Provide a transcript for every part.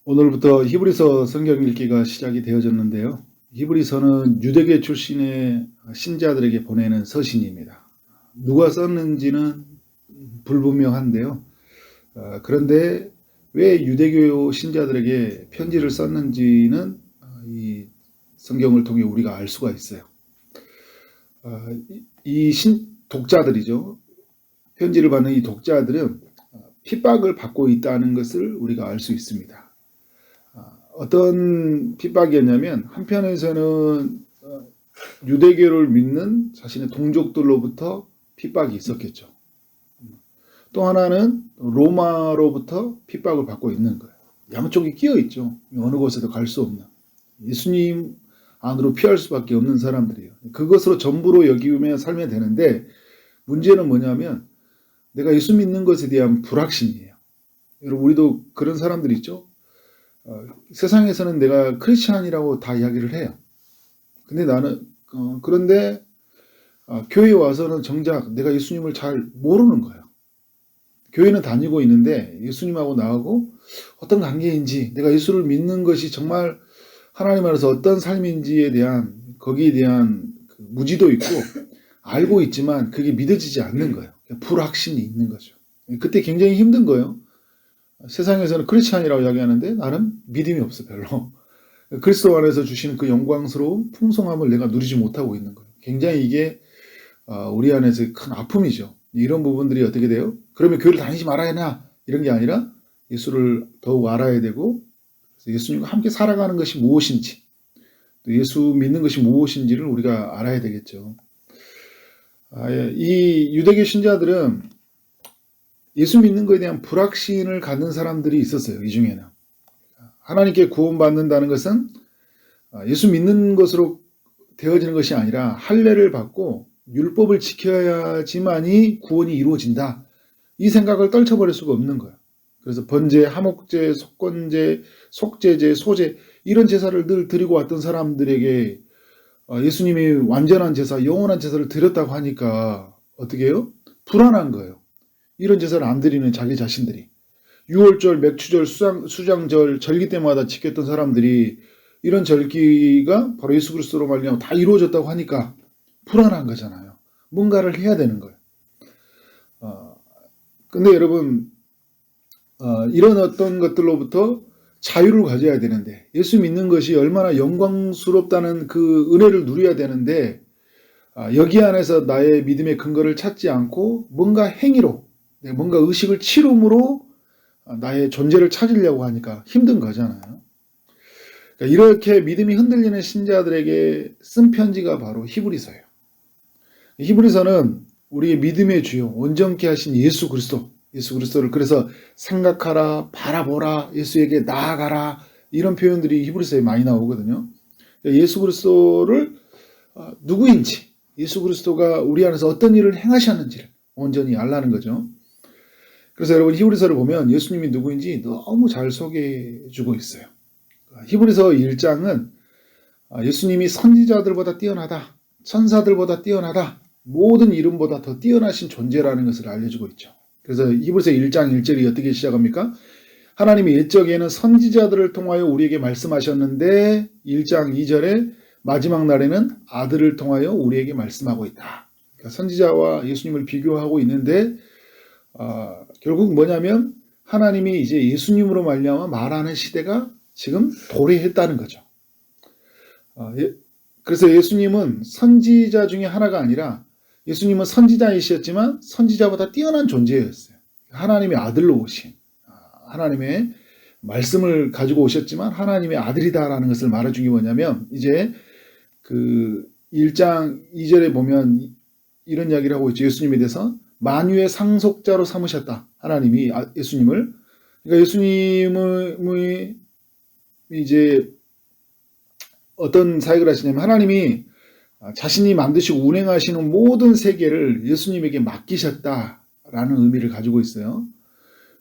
오늘부터 히브리서 성경 읽기가 시작이 되어졌는데요. 히브리서는 유대계 출신의 신자들에게 보내는 서신입니다. 누가 썼는지는 불분명한데요. 그런데 왜 유대교 신자들에게 편지를 썼는지는 이 성경을 통해 우리가 알 수가 있어요. 이 독자들이죠. 편지를 받는 이 독자들은 핍박을 받고 있다는 것을 우리가 알 수 있습니다. 어떤 핍박이었냐면 한편에서는 유대교를 믿는 자신의 동족들로부터 핍박이 있었겠죠. 또 하나는 로마로부터 핍박을 받고 있는 거예요. 양쪽이 끼어 있죠. 어느 곳에도 갈 수 없는. 예수님 안으로 피할 수밖에 없는 사람들이에요. 그것으로 전부로 여기며 살면 되는데 문제는 뭐냐면 내가 예수 믿는 것에 대한 불확신이에요. 여러분 우리도 그런 사람들 있죠. 세상에서는 내가 크리스찬이라고 다 이야기를 해요. 근데 나는 그런데 교회에 와서는 정작 내가 예수님을 잘 모르는 거예요. 교회는 다니고 있는데 예수님하고 나하고 어떤 관계인지 내가 예수를 믿는 것이 정말 하나님 안에서 어떤 삶인지에 대한 거기에 대한 무지도 있고 알고 있지만 그게 믿어지지 않는 거예요. 불확신이 있는 거죠. 그때 굉장히 힘든 거예요. 세상에서는 크리스찬이라고 이야기하는데 나는 믿음이 없어 별로. 그리스도 안에서 주시는 그 영광스러운 풍성함을 내가 누리지 못하고 있는 거예요. 굉장히 이게 우리 안에서 큰 아픔이죠. 이런 부분들이 어떻게 돼요? 그러면 교회를 다니지 말아야 하나? 이런 게 아니라 예수를 더욱 알아야 되고 예수님과 함께 살아가는 것이 무엇인지 또 예수 믿는 것이 무엇인지를 우리가 알아야 되겠죠. 이 유대교 신자들은 예수 믿는 것에 대한 불확신을 갖는 사람들이 있었어요. 이 중에는. 하나님께 구원받는다는 것은 예수 믿는 것으로 되어지는 것이 아니라 할례를 받고 율법을 지켜야지만이 구원이 이루어진다. 이 생각을 떨쳐버릴 수가 없는 거예요. 그래서 번제, 하목제, 속건제, 속제제, 소제 이런 제사를 늘 드리고 왔던 사람들에게 예수님이 완전한 제사, 영원한 제사를 드렸다고 하니까 어떻게 해요? 불안한 거예요. 이런 제사를 안 드리는 자기 자신들이. 6월절, 맥추절, 수장절, 절기 때마다 지켰던 사람들이 이런 절기가 바로 예수 그리스도로 말미암아 다 이루어졌다고 하니까 불안한 거잖아요. 뭔가를 해야 되는 거예요. 근데 여러분 이런 어떤 것들로부터 자유를 가져야 되는데 예수 믿는 것이 얼마나 영광스럽다는 그 은혜를 누려야 되는데 여기 안에서 나의 믿음의 근거를 찾지 않고 뭔가 행위로 뭔가 의식을 치름으로 나의 존재를 찾으려고 하니까 힘든 거잖아요. 그러니까 이렇게 믿음이 흔들리는 신자들에게 쓴 편지가 바로 히브리서예요. 히브리서는 우리의 믿음의 주요 온전케 하신 예수 그리스도를 그래서 생각하라, 바라보라, 예수에게 나아가라 이런 표현들이 히브리서에 많이 나오거든요. 예수 그리스도를 누구인지 예수 그리스도가 우리 안에서 어떤 일을 행하셨는지를 온전히 알라는 거죠. 그래서 여러분 히브리서를 보면 예수님이 누구인지 너무 잘 소개해주고 있어요. 히브리서 1장은 예수님이 선지자들보다 뛰어나다, 천사들보다 뛰어나다, 모든 이름보다 더 뛰어나신 존재라는 것을 알려주고 있죠. 그래서 히브리서 1장 1절이 어떻게 시작합니까? 하나님이 옛적에는 선지자들을 통하여 우리에게 말씀하셨는데 1장 2절에 마지막 날에는 아들을 통하여 우리에게 말씀하고 있다. 그러니까 선지자와 예수님을 비교하고 있는데 결국 뭐냐면 하나님이 이제 예수님으로 말미암아 말하는 시대가 지금 도래했다는 거죠. 그래서 예수님은 선지자 중에 하나가 아니라 예수님은 선지자이셨지만 선지자보다 뛰어난 존재였어요. 하나님의 아들로 오신 하나님의 말씀을 가지고 오셨지만 하나님의 아들이다라는 것을 말해준 게 뭐냐면 이제 그 1장 2절에 보면 이런 이야기를 하고 있죠. 예수님에 대해서 만유의 상속자로 삼으셨다. 하나님이 예수님을. 그러니까 예수님이 이제 어떤 사역을 하시냐면 하나님이 자신이 만드시고 운행하시는 모든 세계를 예수님에게 맡기셨다라는 의미를 가지고 있어요.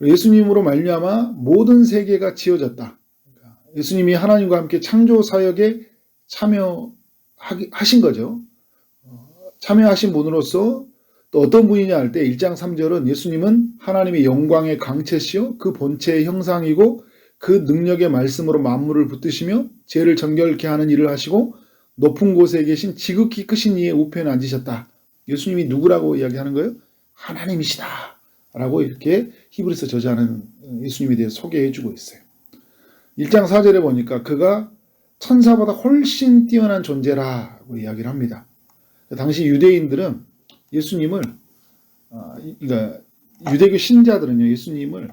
예수님으로 말미암아 모든 세계가 지어졌다. 예수님이 하나님과 함께 창조 사역에 참여하신 거죠. 참여하신 분으로서 또 어떤 분이냐 할 때 1장 3절은 예수님은 하나님의 영광의 광채시요 그 본체의 형상이고 그 능력의 말씀으로 만물을 붙드시며 죄를 정결케 하는 일을 하시고 높은 곳에 계신 지극히 크신 이의 우편에 앉으셨다. 예수님이 누구라고 이야기하는 거예요? 하나님이시다 라고 이렇게 히브리서 저자는 예수님에 대해 소개해주고 있어요. 1장 4절에 보니까 그가 천사보다 훨씬 뛰어난 존재라고 이야기를 합니다. 당시 유대인들은 예수님을 그러니까 유대교 신자들은요, 예수님을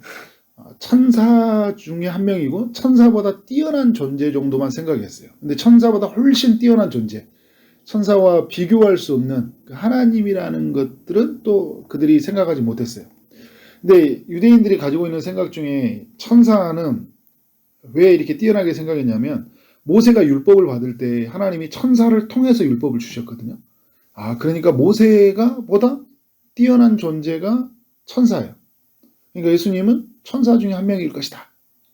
천사 중에 한 명이고 천사보다 뛰어난 존재 정도만 생각했어요. 근데 천사보다 훨씬 뛰어난 존재, 천사와 비교할 수 없는 하나님이라는 것들은 또 그들이 생각하지 못했어요. 근데 유대인들이 가지고 있는 생각 중에 천사는 왜 이렇게 뛰어나게 생각했냐면 모세가 율법을 받을 때 하나님이 천사를 통해서 율법을 주셨거든요. 그러니까 모세가 보다 뛰어난 존재가 천사예요. 그러니까 예수님은 천사 중에 한 명일 것이다.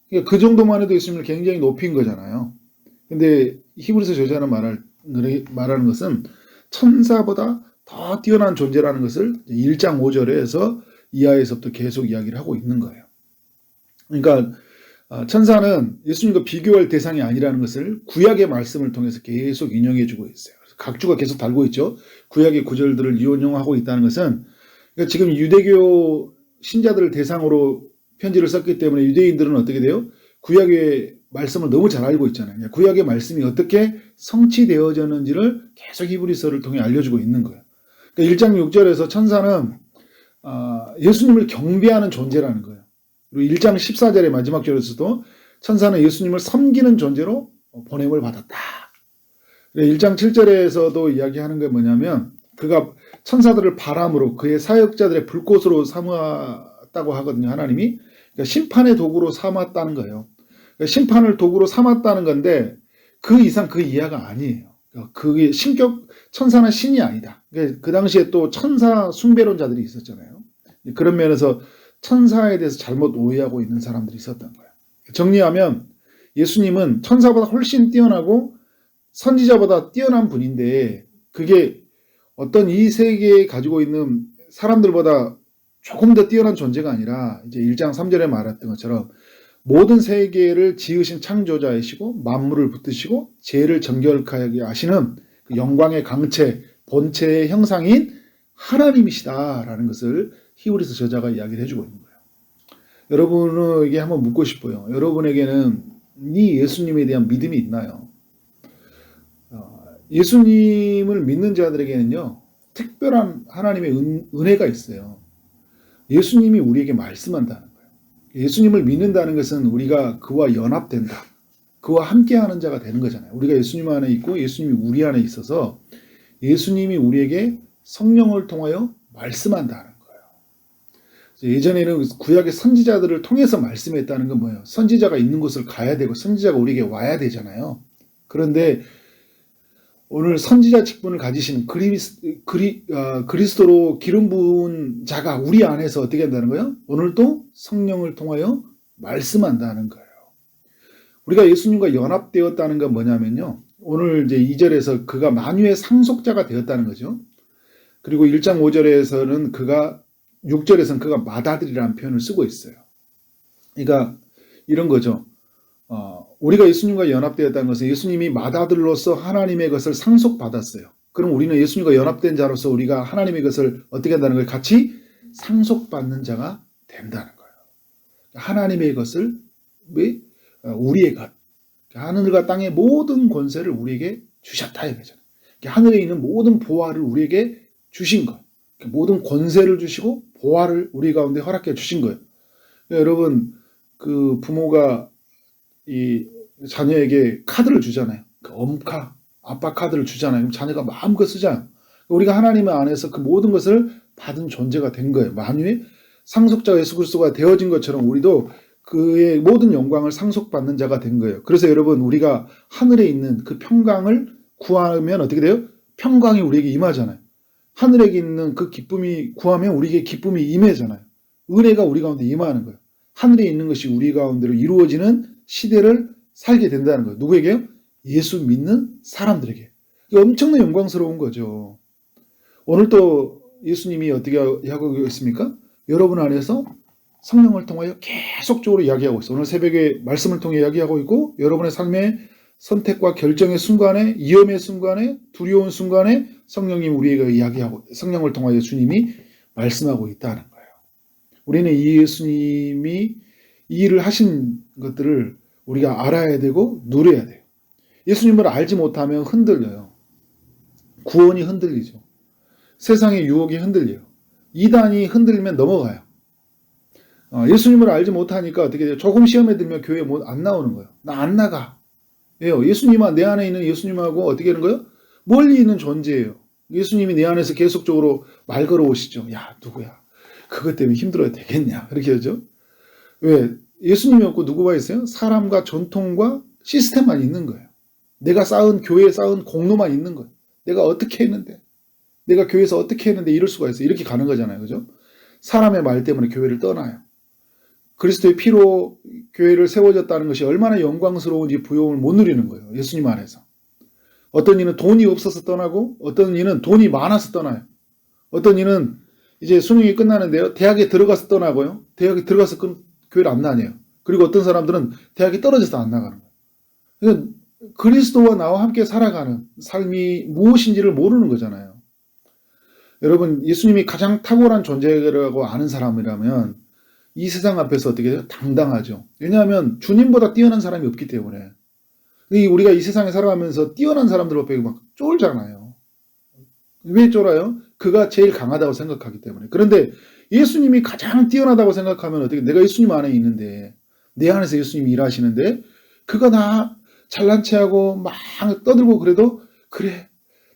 그러니까 그 정도만 해도 예수님을 굉장히 높인 거잖아요. 근데 히브리서 저자는 말하는 것은 천사보다 더 뛰어난 존재라는 것을 1장 5절에서 이하에서부터 계속 이야기를 하고 있는 거예요. 그러니까 천사는 예수님과 비교할 대상이 아니라는 것을 구약의 말씀을 통해서 계속 인용해 주고 있어요. 각주가 계속 달고 있죠. 구약의 구절들을 인용하고 있다는 것은 그러니까 지금 유대교 신자들을 대상으로 편지를 썼기 때문에 유대인들은 어떻게 돼요? 구약의 말씀을 너무 잘 알고 있잖아요. 구약의 말씀이 어떻게 성취되어졌는지를 계속 히브리서를 통해 알려주고 있는 거예요. 그러니까 1장 6절에서 천사는 예수님을 경배하는 존재라는 거예요. 그리고 1장 14절의 마지막 절에서도 천사는 예수님을 섬기는 존재로 보냄을 받았다. 1장 7절에서도 이야기하는 게 뭐냐면 그가 천사들을 바람으로 그의 사역자들의 불꽃으로 삼았다고 하거든요. 하나님이. 그러니까 심판의 도구로 삼았다는 거예요. 그러니까 심판을 도구로 삼았다는 건데 그 이상 그 이하가 아니에요. 그게 천사는 신이 아니다. 그러니까 그 당시에 또 천사 숭배론자들이 있었잖아요. 그런 면에서 천사에 대해서 잘못 오해하고 있는 사람들이 있었던 거예요. 정리하면 예수님은 천사보다 훨씬 뛰어나고 선지자보다 뛰어난 분인데 그게 어떤 이 세계에 가지고 있는 사람들보다 조금 더 뛰어난 존재가 아니라 이제 1장 3절에 말했던 것처럼 모든 세계를 지으신 창조자이시고 만물을 붙드시고 죄를 정결하게 하시는 그 영광의 강체, 본체의 형상인 하나님이시다라는 것을 히브리서 저자가 이야기를 해주고 있는 거예요. 여러분에게 한번 묻고 싶어요. 여러분에게는 이 예수님에 대한 믿음이 있나요? 예수님을 믿는 자들에게는요, 특별한 하나님의 은혜가 있어요. 예수님이 우리에게 말씀한다는 거예요. 예수님을 믿는다는 것은 우리가 그와 연합된다. 그와 함께하는 자가 되는 거잖아요. 우리가 예수님 안에 있고 예수님이 우리 안에 있어서 예수님이 우리에게 성령을 통하여 말씀한다는 거예요. 예전에는 구약의 선지자들을 통해서 말씀했다는 건 뭐예요? 선지자가 있는 곳을 가야 되고 선지자가 우리에게 와야 되잖아요. 그런데 오늘 선지자 직분을 가지신 그리스도로 기름 부은 자가 우리 안에서 어떻게 한다는 거예요? 오늘도 성령을 통하여 말씀한다는 거예요. 우리가 예수님과 연합되었다는 건 뭐냐면요. 오늘 이제 2절에서 그가 만유의 상속자가 되었다는 거죠. 그리고 1장 5절에서는 6절에서는 그가 맏아들이라는 표현을 쓰고 있어요. 그러니까 이런 거죠. 우리가 예수님과 연합되었다는 것은 예수님이 맏아들로서 하나님의 것을 상속받았어요. 그럼 우리는 예수님과 연합된 자로서 우리가 하나님의 것을 어떻게 한다는 거예요? 같이 상속받는 자가 된다는 거예요. 하나님의 것을 우리의 것, 하늘과 땅의 모든 권세를 우리에게 주셨다 이거잖아요. 하늘에 있는 모든 보화를 우리에게 주신 것, 모든 권세를 주시고 보화를 우리 가운데 허락해 주신 거예요. 여러분, 그 부모가 이 자녀에게 카드를 주잖아요. 그 엄카, 아빠 카드를 주잖아요. 그럼 자녀가 마음껏 쓰잖아요. 우리가 하나님 안에서 그 모든 것을 받은 존재가 된 거예요. 만유의 상속자 예수 그리스도가 되어진 것처럼 우리도 그의 모든 영광을 상속받는 자가 된 거예요. 그래서 여러분, 우리가 하늘에 있는 그 평강을 구하면 어떻게 돼요? 평강이 우리에게 임하잖아요. 하늘에 있는 그 기쁨이 구하면 우리에게 기쁨이 임하잖아요. 은혜가 우리 가운데 임하는 거예요. 하늘에 있는 것이 우리 가운데로 이루어지는 시대를 살게 된다는 거예요. 누구에게요? 예수 믿는 사람들에게. 엄청난 영광스러운 거죠. 오늘 또 예수님이 어떻게 하고 있습니까? 여러분 안에서 성령을 통하여 계속적으로 이야기하고 있어. 오늘 새벽에 말씀을 통해 이야기하고 있고 여러분의 삶의 선택과 결정의 순간에 위험의 순간에 두려운 순간에 성령님 우리에게 이야기하고 성령을 통하여 주님이 말씀하고 있다는 거예요. 우리는 이 예수님이 이 일을 하신 것들을 우리가 알아야 되고 누려야 돼요. 예수님을 알지 못하면 흔들려요. 구원이 흔들리죠. 세상의 유혹이 흔들려요. 이단이 흔들리면 넘어가요. 예수님을 알지 못하니까 어떻게 돼요? 조금 시험에 들면 교회 안 나오는 거예요. 나 안 나가. 왜요? 예수님아, 내 안에 있는 예수님하고 어떻게 하는 거예요? 멀리 있는 존재예요. 예수님이 내 안에서 계속적으로 말 걸어오시죠. 야, 누구야? 그것 때문에 힘들어야 되겠냐? 그렇게 하죠. 왜? 예수님이 없고 누구가 있어요? 사람과 전통과 시스템만 있는 거예요. 내가 쌓은, 교회에 쌓은 공로만 있는 거예요. 내가 어떻게 했는데, 내가 교회에서 어떻게 했는데 이럴 수가 있어요. 이렇게 가는 거잖아요. 그죠? 사람의 말 때문에 교회를 떠나요. 그리스도의 피로 교회를 세워졌다는 것이 얼마나 영광스러운지 부여움을 못 누리는 거예요. 예수님 안에서. 어떤 이는 돈이 없어서 떠나고 어떤 이는 돈이 많아서 떠나요. 어떤 이는 이제 수능이 끝나는데요. 대학에 들어가서 떠나고요. 대학에 들어가서 교회를 안 다녀요. 그리고 어떤 사람들은 대학에 떨어져서 안 나가는 거예요. 그러니까 그리스도와 나와 함께 살아가는 삶이 무엇인지를 모르는 거잖아요. 여러분, 예수님이 가장 탁월한 존재라고 아는 사람이라면 이 세상 앞에서 어떻게 해요? 당당하죠. 왜냐하면 주님보다 뛰어난 사람이 없기 때문에. 우리가 이 세상에 살아가면서 뛰어난 사람들 앞에 막 쫄잖아요. 왜 쫄아요? 그가 제일 강하다고 생각하기 때문에. 그런데 예수님이 가장 뛰어나다고 생각하면 어떻게, 내가 예수님 안에 있는데, 내 안에서 예수님이 일하시는데, 그가 나 잘난 체하고 막 떠들고 그래도, 그래,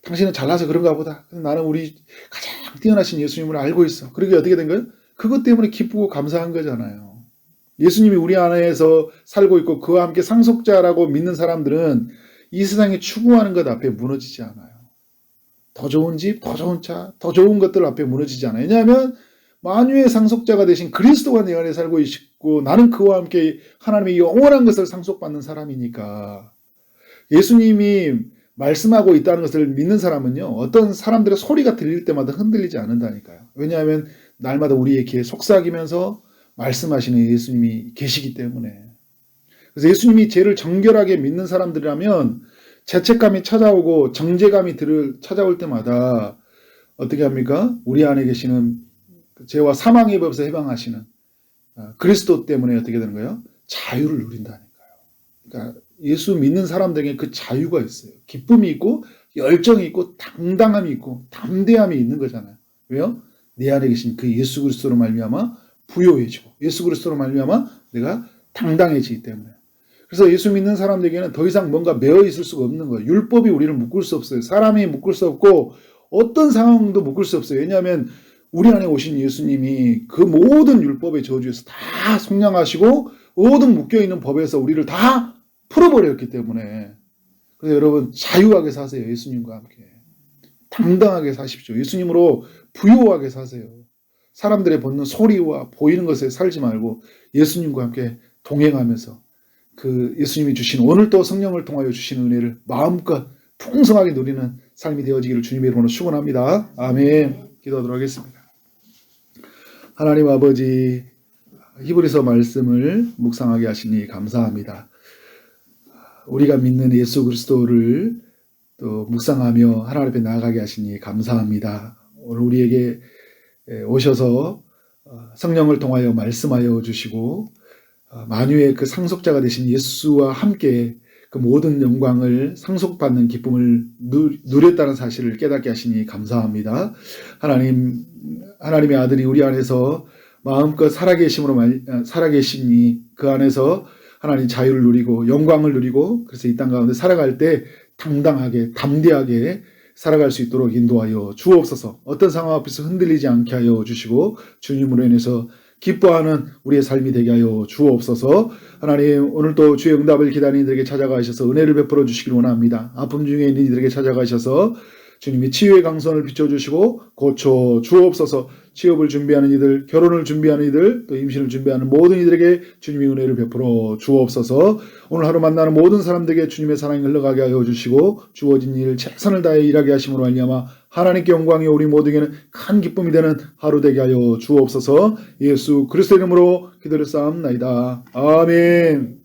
당신은 잘나서 그런가 보다. 나는 우리 가장 뛰어나신 예수님을 알고 있어. 그러게 어떻게 된 거예요? 그것 때문에 기쁘고 감사한 거잖아요. 예수님이 우리 안에서 살고 있고 그와 함께 상속자라고 믿는 사람들은 이 세상에 추구하는 것 앞에 무너지지 않아요. 더 좋은 집, 더 좋은 차, 더 좋은 것들 앞에 무너지지 않아요. 왜냐하면 만유의 상속자가 되신 그리스도가 내 안에 살고 있고 나는 그와 함께 하나님의 영원한 것을 상속받는 사람이니까. 예수님이 말씀하고 있다는 것을 믿는 사람은요, 어떤 사람들의 소리가 들릴 때마다 흔들리지 않는다니까요. 왜냐하면 날마다 우리의 귀에 속삭이면서 말씀하시는 예수님이 계시기 때문에. 그래서 예수님이 죄를 정결하게 믿는 사람들이라면 죄책감이 찾아오고 정죄감이 찾아올 때마다 어떻게 합니까? 우리 안에 계시는 죄와 사망의 법에서 해방하시는 그리스도 때문에 어떻게 되는 거예요? 자유를 누린다니까요. 그러니까 예수 믿는 사람들에게 그 자유가 있어요. 기쁨이 있고 열정이 있고 당당함이 있고 담대함이 있는 거잖아요. 왜요? 내 안에 계신 그 예수 그리스도로 말미암아 부요해지고 예수 그리스도로 말미암아 내가 당당해지기 때문에. 그래서 예수 믿는 사람들에게는 더 이상 뭔가 매어 있을 수가 없는 거예요. 율법이 우리를 묶을 수 없어요. 사람이 묶을 수 없고 어떤 상황도 묶을 수 없어요. 왜냐하면 우리 안에 오신 예수님이 그 모든 율법의 저주에서 다 속량하시고 모든 묶여있는 법에서 우리를 다 풀어버렸기 때문에. 그래서 여러분 자유하게 사세요. 예수님과 함께. 당당하게 사십시오. 예수님으로 부요하게 사세요. 사람들의 벗는 소리와 보이는 것에 살지 말고 예수님과 함께 동행하면서 그 예수님이 주신 오늘 또 성령을 통하여 주신 은혜를 마음껏 풍성하게 누리는 삶이 되어지기를 주님의 이름으로 축원합니다. 아멘. 기도하도록 하겠습니다. 하나님 아버지, 히브리서 말씀을 묵상하게 하시니 감사합니다. 우리가 믿는 예수 그리스도를 또 묵상하며 하나님 앞에 나아가게 하시니 감사합니다. 오늘 우리에게 오셔서 성령을 통하여 말씀하여 주시고 만유의 그 상속자가 되신 예수와 함께 그 모든 영광을 상속받는 기쁨을 누렸다는 사실을 깨닫게 하시니 감사합니다. 하나님의 아들이 우리 안에서 마음껏 살아계시니 그 안에서 하나님 자유를 누리고 영광을 누리고 그래서 이 땅 가운데 살아갈 때 당당하게 담대하게 살아갈 수 있도록 인도하여 주옵소서. 어떤 상황 앞에서 흔들리지 않게 하여 주시고 주님으로 인해서 기뻐하는 우리의 삶이 되게 하여 주옵소서. 하나님 오늘도 주의 응답을 기다리는 이들에게 찾아가셔서 은혜를 베풀어 주시길 원합니다. 아픔 중에 있는 이들에게 찾아가셔서 주님이 치유의 강선을 비춰주시고 고쳐 주옵소서. 취업을 준비하는 이들, 결혼을 준비하는 이들, 또 임신을 준비하는 모든 이들에게 주님의 은혜를 베풀어 주옵소서. 오늘 하루 만나는 모든 사람들에게 주님의 사랑이 흘러가게 하여 주시고 주어진 일 최선을 다해 일하게 하심으로 말미암아 하나님께 영광이 우리 모두에게는 큰 기쁨이 되는 하루 되게 하여 주옵소서. 예수 그리스도 이름으로 기도를 쌓옵나이다. 아멘.